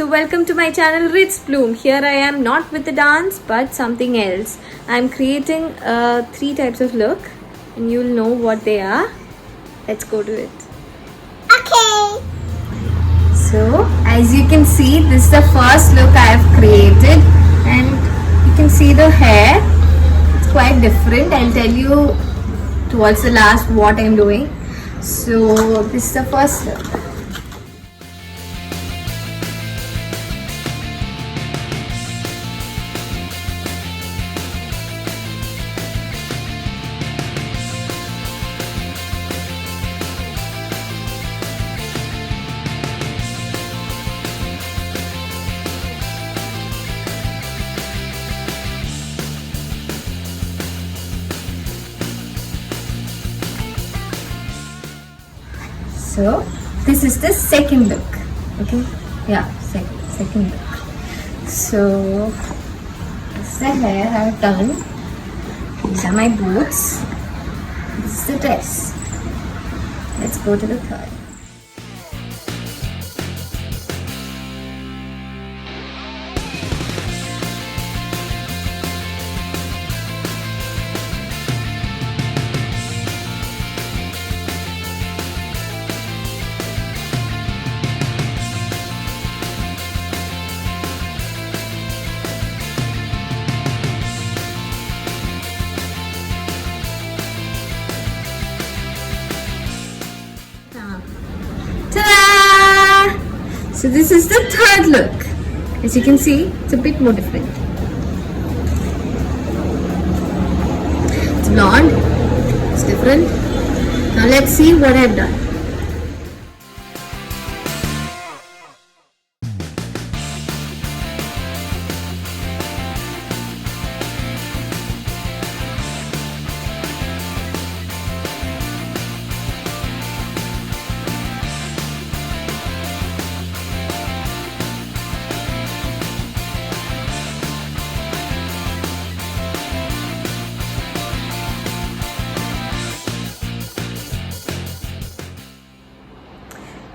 So welcome to my channel Ritz Bloom. Here I am not with the dance but something else. I'm creating 3 types of look and you'll know what they are. Let's go to it. Okay. So as you can see, this is the first look I have created and you can see the hair. It's quite different. I'll tell you towards the last what I'm doing. So this is the first look. So this is the second look. Okay, yeah, second look. So this is the hair I've done. These are my boots. This is the dress. Let's go to the third. Ta-da! So this is the third look. As you can see, it's a bit more different. It's blonde. It's different. Now let's see what I've done.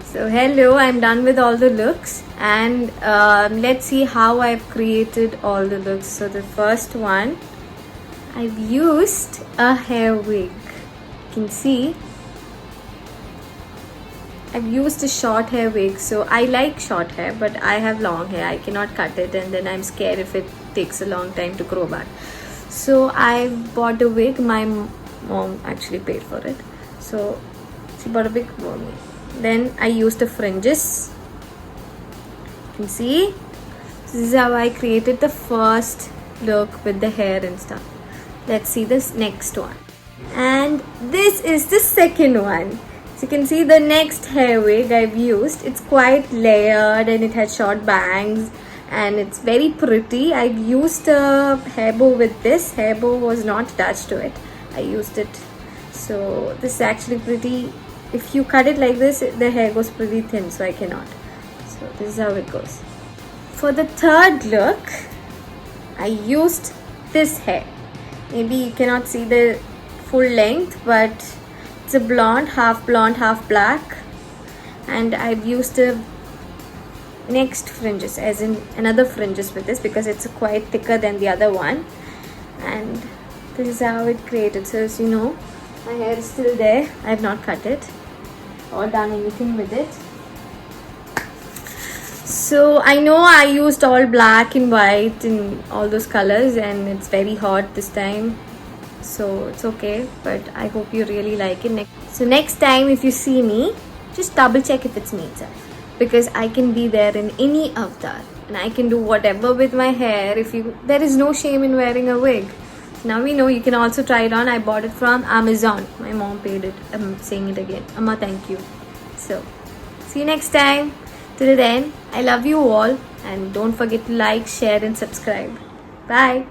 So hello, I'm done with all the looks and let's see how I've created all the looks. So the first one, I've used a hair wig. You can see I've used a short hair wig. So I like short hair but I have long hair. I cannot cut it and then I'm scared if it takes a long time to grow back. So I bought a wig. My mom actually paid for it. So she bought a wig for me. Then I used the fringes. You can see this is how I created the first look with the hair and stuff. Let's see this next one. And this is the second one. So you can see the next hair wig I've used. It's quite layered and it has short bangs and it's very pretty. I've used a hair bow with this. Hair bow was not attached to it. I used it. So this is actually pretty. If you cut it like this, the hair goes pretty thin, so I cannot. So this is how it goes. For the third look, I used this hair. Maybe you cannot see the full length, but it's a blonde, half black. And I've used the next fringes, as in another fringes with this because it's quite thicker than the other one. And this is how it created. So as you know, my hair is still there. I have not cut it or done anything with it. So I know I used all black and white and all those colors and it's very hot this time. So it's okay, but I hope you really like it. So next time if you see me, just double check if it's me itself. Because I can be there in any avatar. And I can do whatever with my hair. There is no shame in wearing a wig. Now we know you can also try it on. I bought it from Amazon. My mom paid it. I'm saying it again. Amma, thank you. So, see you next time. Till then, I love you all. And don't forget to like, share and subscribe. Bye.